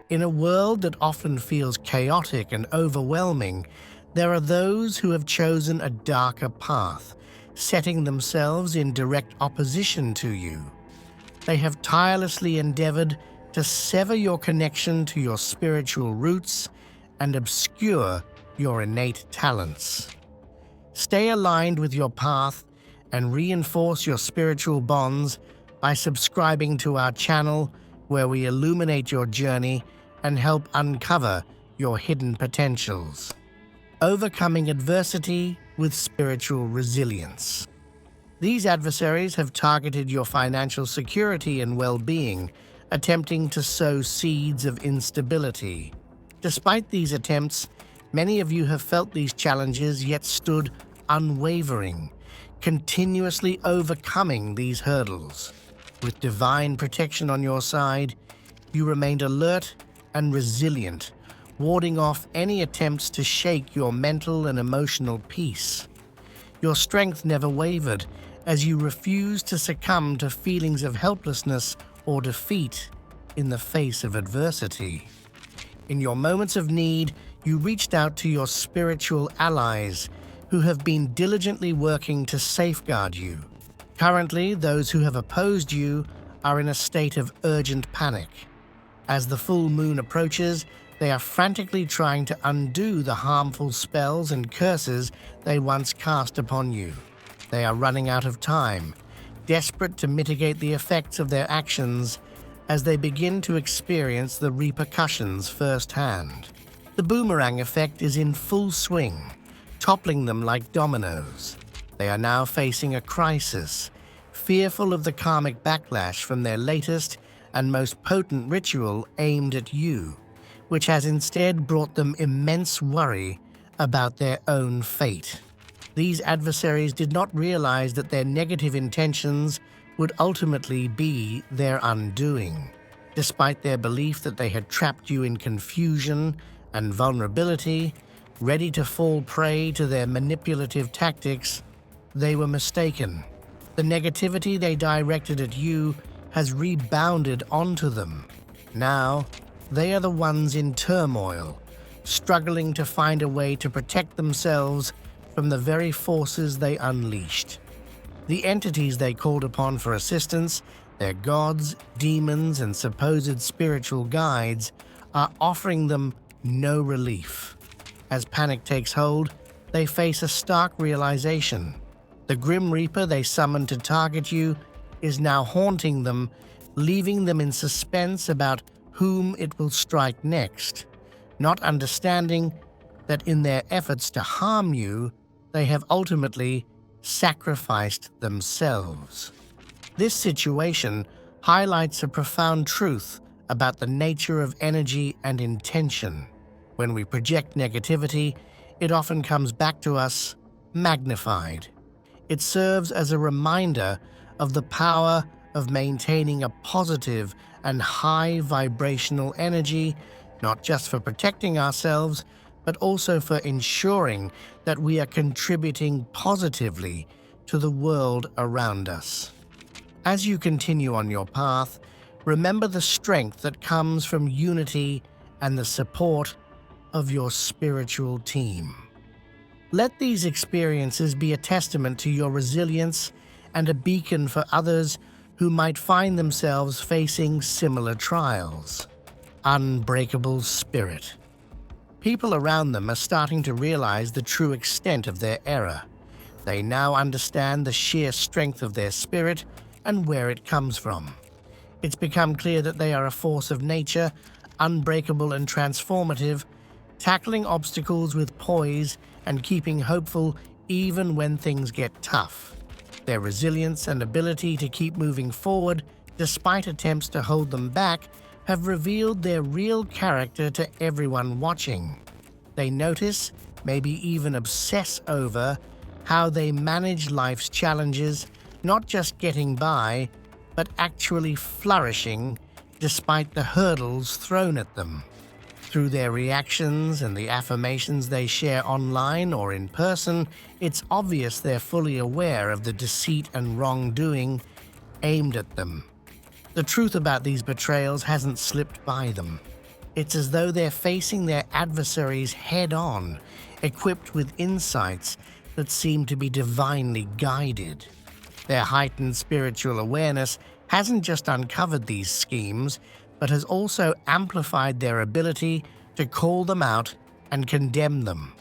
In a world that often feels chaotic and overwhelming, there are those who have chosen a darker path, setting themselves in direct opposition to you. They have tirelessly endeavored to sever your connection to your spiritual roots and obscure your innate talents. Stay aligned with your path and reinforce your spiritual bonds by subscribing to our channel, where we illuminate your journey and help uncover your hidden potentials. Overcoming adversity with spiritual resilience. These adversaries have targeted your financial security and well-being, attempting to sow seeds of instability. Despite these attempts, many of you have felt these challenges yet stood unwavering, continuously overcoming these hurdles. With divine protection on your side, you remained alert and resilient, warding off any attempts to shake your mental and emotional peace. Your strength never wavered, as you refused to succumb to feelings of helplessness or defeat in the face of adversity. In your moments of need, you reached out to your spiritual allies, who have been diligently working to safeguard you. Currently, those who have opposed you are in a state of urgent panic. As the full moon approaches, they are frantically trying to undo the harmful spells and curses they once cast upon you. They are running out of time, desperate to mitigate the effects of their actions as they begin to experience the repercussions firsthand. The boomerang effect is in full swing, toppling them like dominoes. They are now facing a crisis, fearful of the karmic backlash from their latest and most potent ritual aimed at you, which has instead brought them immense worry about their own fate. These adversaries did not realize that their negative intentions would ultimately be their undoing. Despite their belief that they had trapped you in confusion and vulnerability, ready to fall prey to their manipulative tactics, they were mistaken. The negativity they directed at you has rebounded onto them. Now, they are the ones in turmoil, struggling to find a way to protect themselves from the very forces they unleashed. The entities they called upon for assistance, their gods, demons, and supposed spiritual guides, are offering them no relief. As panic takes hold, they face a stark realization. The Grim Reaper they summoned to target you is now haunting them, leaving them in suspense about whom it will strike next, not understanding that in their efforts to harm you, they have ultimately sacrificed themselves. This situation highlights a profound truth about the nature of energy and intention. When we project negativity, it often comes back to us magnified. It serves as a reminder of the power of maintaining a positive and high vibrational energy, not just for protecting ourselves, but also for ensuring that we are contributing positively to the world around us. As you continue on your path, remember the strength that comes from unity and the support of your spiritual team. Let these experiences be a testament to your resilience and a beacon for others who might find themselves facing similar trials. Unbreakable spirit. People around them are starting to realize the true extent of their error. They now understand the sheer strength of their spirit and where it comes from. It's become clear that they are a force of nature, unbreakable and transformative, tackling obstacles with poise and keeping hopeful even when things get tough. Their resilience and ability to keep moving forward, despite attempts to hold them back, have revealed their real character to everyone watching. They notice, maybe even obsess over, how they manage life's challenges, not just getting by, but actually flourishing despite the hurdles thrown at them. Through their reactions and the affirmations they share online or in person, it's obvious they're fully aware of the deceit and wrongdoing aimed at them. The truth about these betrayals hasn't slipped by them. It's as though they're facing their adversaries head-on, equipped with insights that seem to be divinely guided. Their heightened spiritual awareness hasn't just uncovered these schemes, but has also amplified their ability to call them out and condemn them.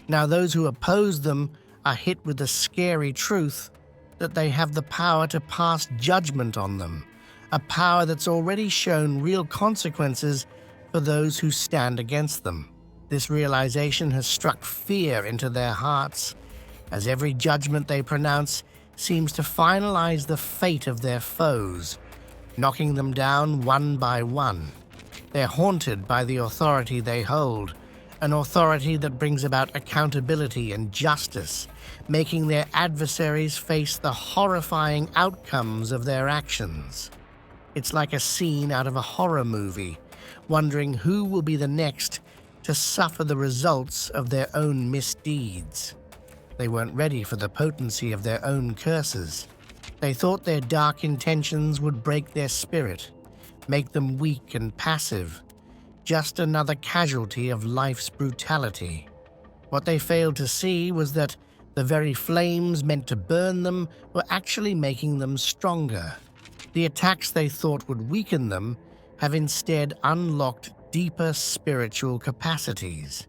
Now, those who oppose them are hit with the scary truth that they have the power to pass judgment on them, a power that's already shown real consequences for those who stand against them. This realization has struck fear into their hearts, as every judgment they pronounce seems to finalize the fate of their foes, knocking them down one by one. They're haunted by the authority they hold, an authority that brings about accountability and justice, making their adversaries face the horrifying outcomes of their actions. It's like a scene out of a horror movie, wondering who will be the next to suffer the results of their own misdeeds. They weren't ready for the potency of their own curses. They thought their dark intentions would break their spirit, make them weak and passive, just another casualty of life's brutality. What they failed to see was that the very flames meant to burn them were actually making them stronger. The attacks they thought would weaken them have instead unlocked deeper spiritual capacities.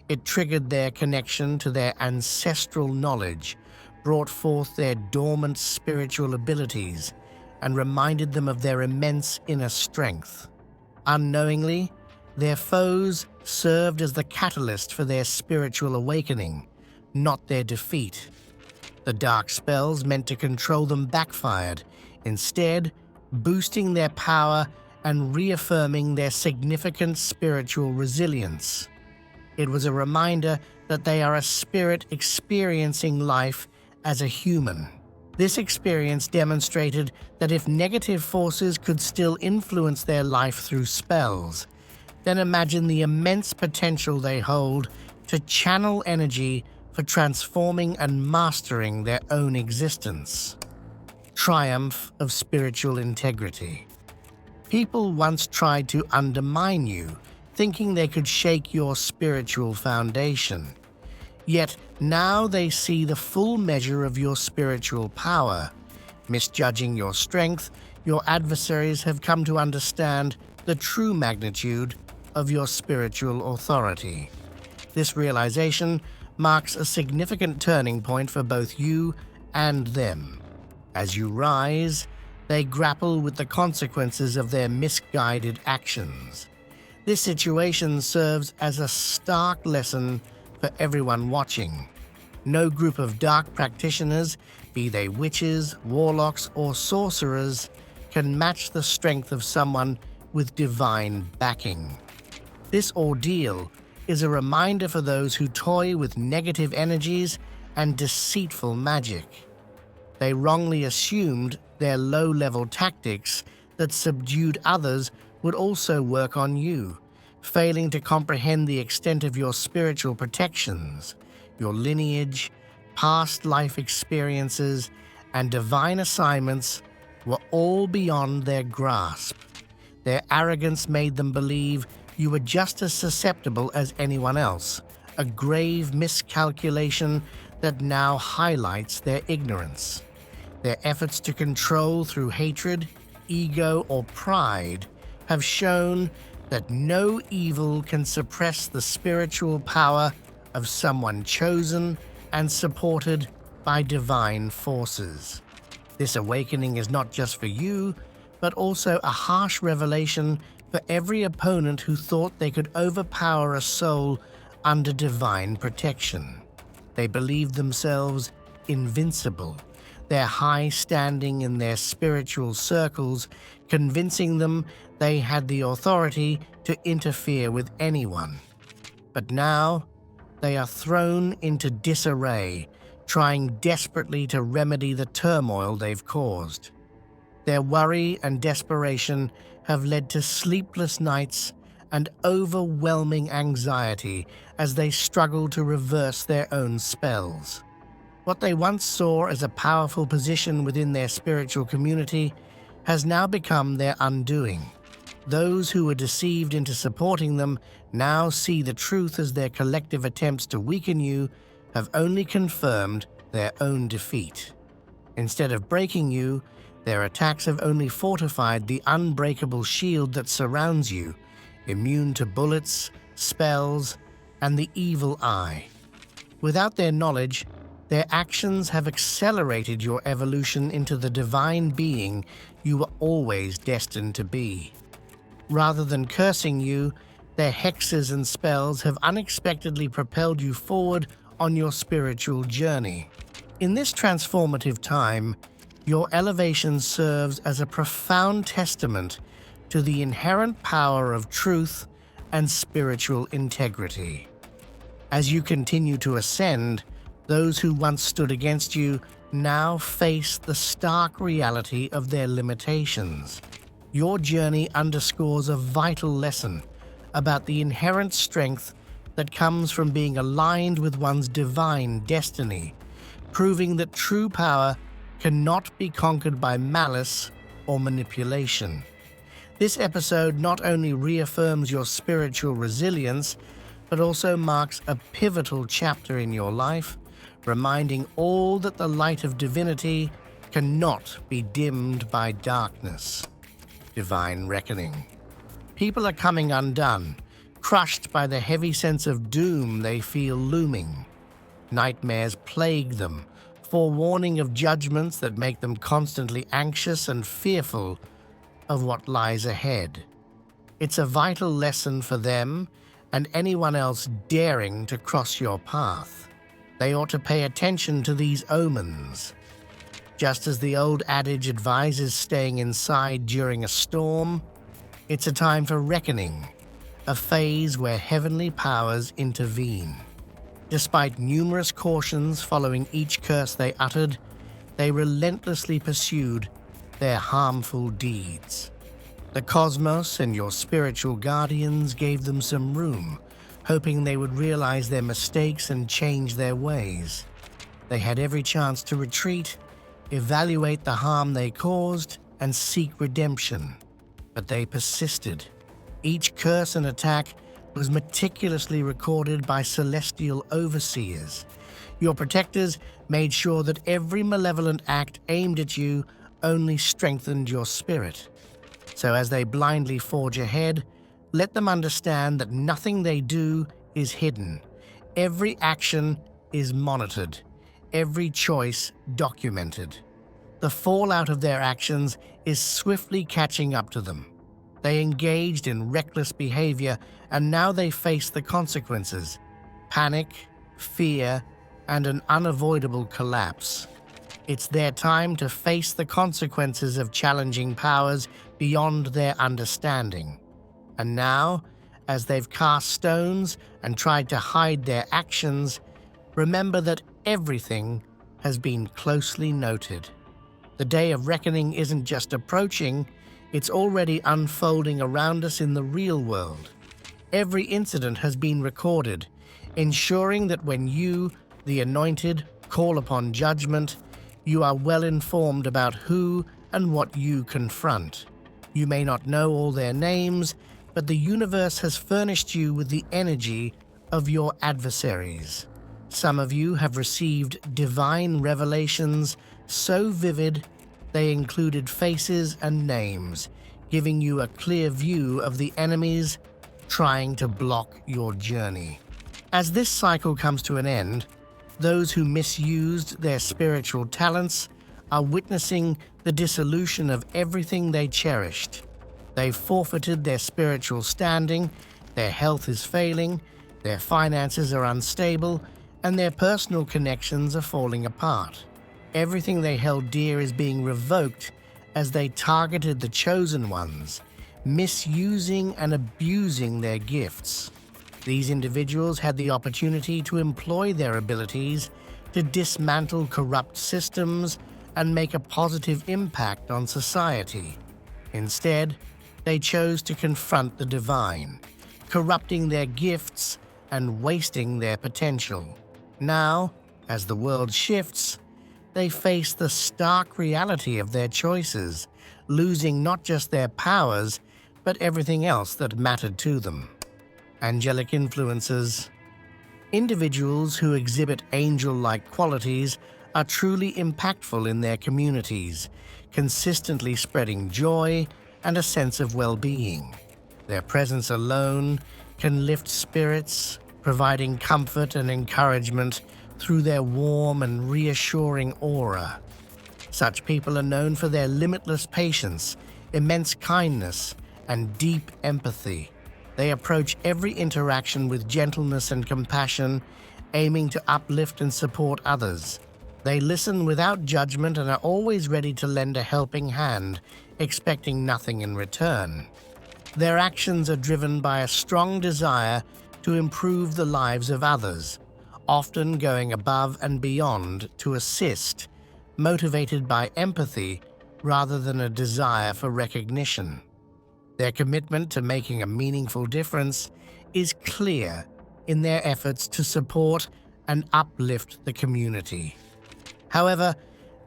It triggered their connection to their ancestral knowledge, brought forth their dormant spiritual abilities, and reminded them of their immense inner strength. Unknowingly, their foes served as the catalyst for their spiritual awakening, not their defeat. The dark spells meant to control them backfired, instead boosting their power and reaffirming their significant spiritual resilience. It was a reminder that they are a spirit experiencing life as a human. This experience demonstrated that if negative forces could still influence their life through spells, then imagine the immense potential they hold to channel energy for transforming and mastering their own existence. Triumph of spiritual integrity. People once tried to undermine you, thinking they could shake your spiritual foundation. Yet now they see the full measure of your spiritual power. Misjudging your strength, your adversaries have come to understand the true magnitude of your spiritual authority. This realization marks a significant turning point for both you and them. As you rise, they grapple with the consequences of their misguided actions. This situation serves as a stark lesson for everyone watching. No group of dark practitioners, be they witches, warlocks, or sorcerers, can match the strength of someone with divine backing. This ordeal is a reminder for those who toy with negative energies and deceitful magic. They wrongly assumed their low-level tactics that subdued others would also work on you, failing to comprehend the extent of your spiritual protections, your lineage, past life experiences, and divine assignments were all beyond their grasp. Their arrogance made them believe you were just as susceptible as anyone else, a grave miscalculation that now highlights their ignorance. Their efforts to control through hatred, ego, or pride have shown that no evil can suppress the spiritual power of someone chosen and supported by divine forces. This awakening is not just for you, but also a harsh revelation for every opponent who thought they could overpower a soul under divine protection. They believed themselves invincible, their high standing in their spiritual circles convincing them they had the authority to interfere with anyone. But now, they are thrown into disarray, trying desperately to remedy the turmoil they've caused. Their worry and desperation have led to sleepless nights and overwhelming anxiety as they struggle to reverse their own spells. What they once saw as a powerful position within their spiritual community has now become their undoing. Those who were deceived into supporting them now see the truth as their collective attempts to weaken you have only confirmed their own defeat. Instead of breaking you, their attacks have only fortified the unbreakable shield that surrounds you, immune to bullets, spells, and the evil eye. Without their knowledge, their actions have accelerated your evolution into the divine being you were always destined to be. Rather than cursing you, their hexes and spells have unexpectedly propelled you forward on your spiritual journey. In this transformative time, your elevation serves as a profound testament to the inherent power of truth and spiritual integrity. As you continue to ascend, those who once stood against you now face the stark reality of their limitations. Your journey underscores a vital lesson about the inherent strength that comes from being aligned with one's divine destiny, proving that true power cannot be conquered by malice or manipulation. This episode not only reaffirms your spiritual resilience, but also marks a pivotal chapter in your life, reminding all that the light of divinity cannot be dimmed by darkness. Divine reckoning. People are coming undone, crushed by the heavy sense of doom they feel looming. Nightmares plague them, forewarning of judgments that make them constantly anxious and fearful of what lies ahead. It's a vital lesson for them and anyone else daring to cross your path. They ought to pay attention to these omens. Just as the old adage advises staying inside during a storm, it's a time for reckoning, a phase where heavenly powers intervene. Despite numerous cautions following each curse they uttered, they relentlessly pursued their harmful deeds. The cosmos and your spiritual guardians gave them some room, hoping they would realize their mistakes and change their ways. They had every chance to retreat, evaluate the harm they caused, and seek redemption. But they persisted. Each curse and attack was meticulously recorded by celestial overseers. Your protectors made sure that every malevolent act aimed at you only strengthened your spirit. So as they blindly forge ahead, let them understand that nothing they do is hidden. Every action is monitored, every choice documented. The fallout of their actions is swiftly catching up to them. They engaged in reckless behavior, and now they face the consequences: panic, fear, and an unavoidable collapse. It's their time to face the consequences of challenging powers beyond their understanding. And now, as they've cast stones and tried to hide their actions, remember that everything has been closely noted. The day of reckoning isn't just approaching, it's already unfolding around us in the real world. Every incident has been recorded, ensuring that when you, the anointed, call upon judgment, you are well informed about who and what you confront. You may not know all their names, but the universe has furnished you with the energy of your adversaries. Some of you have received divine revelations so vivid they included faces and names, giving you a clear view of the enemies trying to block your journey. As this cycle comes to an end, those who misused their spiritual talents are witnessing the dissolution of everything they cherished. They've forfeited their spiritual standing, their health is failing, their finances are unstable, and their personal connections are falling apart. Everything they held dear is being revoked as they targeted the chosen ones, misusing and abusing their gifts. These individuals had the opportunity to employ their abilities to dismantle corrupt systems and make a positive impact on society. Instead, they chose to confront the divine, corrupting their gifts and wasting their potential. Now, as the world shifts, they face the stark reality of their choices, losing not just their powers, but everything else that mattered to them. Angelic influences. Individuals who exhibit angel-like qualities are truly impactful in their communities, consistently spreading joy and a sense of well-being. Their presence alone can lift spirits, providing comfort and encouragement through their warm and reassuring aura. Such people are known for their limitless patience, immense kindness, and deep empathy. They approach every interaction with gentleness and compassion, aiming to uplift and support others. They listen without judgment and are always ready to lend a helping hand, expecting nothing in return. Their actions are driven by a strong desire to improve the lives of others, often going above and beyond to assist, motivated by empathy rather than a desire for recognition. Their commitment to making a meaningful difference is clear in their efforts to support and uplift the community. However,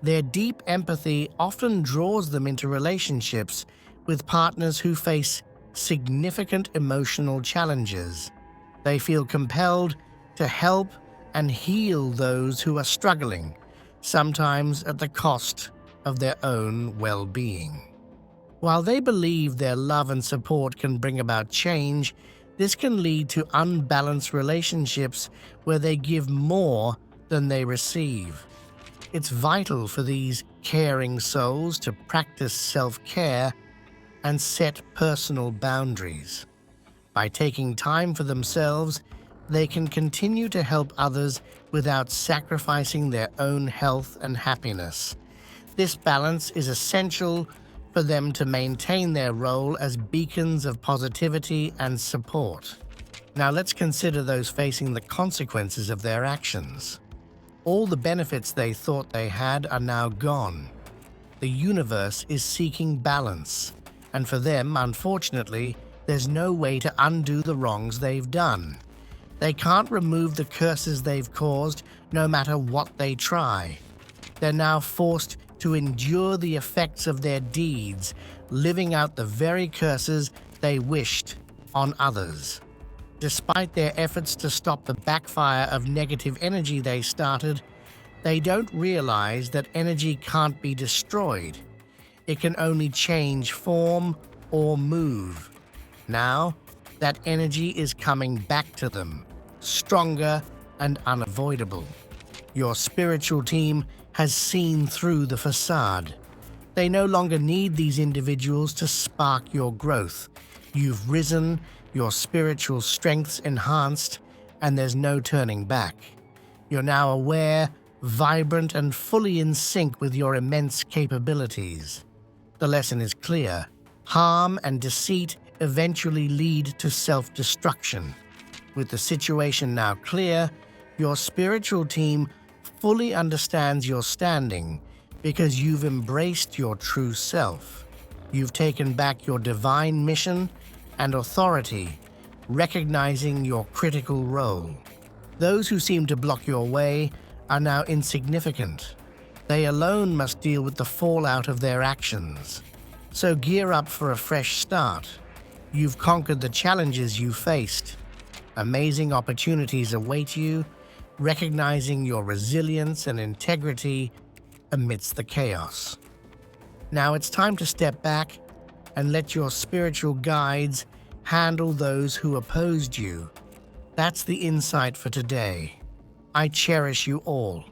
their deep empathy often draws them into relationships with partners who face significant emotional challenges. They feel compelled to help and heal those who are struggling, sometimes at the cost of their own well-being. While they believe their love and support can bring about change, this can lead to unbalanced relationships where they give more than they receive. It's vital for these caring souls to practice self-care and set personal boundaries. By taking time for themselves, they can continue to help others without sacrificing their own health and happiness. This balance is essential for them to maintain their role as beacons of positivity and support. Now let's consider those facing the consequences of their actions. All the benefits they thought they had are now gone. The universe is seeking balance, and for them, unfortunately, there's no way to undo the wrongs they've done. They can't remove the curses they've caused, no matter what they try. They're now forced to endure the effects of their deeds, living out the very curses they wished on others. Despite their efforts to stop the backfire of negative energy they started, they don't realize that energy can't be destroyed. It can only change form or move. Now, that energy is coming back to them, stronger and unavoidable. Your spiritual team has seen through the facade. They no longer need these individuals to spark your growth. You've risen, your spiritual strength's enhanced, and there's no turning back. You're now aware, vibrant, and fully in sync with your immense capabilities. The lesson is clear. Harm and deceit eventually lead to self-destruction. With the situation now clear, your spiritual team fully understands your standing because you've embraced your true self. You've taken back your divine mission and authority, recognizing your critical role. Those who seem to block your way are now insignificant. They alone must deal with the fallout of their actions. So gear up for a fresh start. You've conquered the challenges you faced. Amazing opportunities await you, recognizing your resilience and integrity amidst the chaos. Now it's time to step back and let your spiritual guides handle those who opposed you. That's the insight for today. I cherish you all.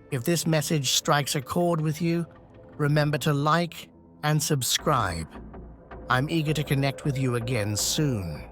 If this message strikes a chord with you, remember to like and subscribe. I'm eager to connect with you again soon.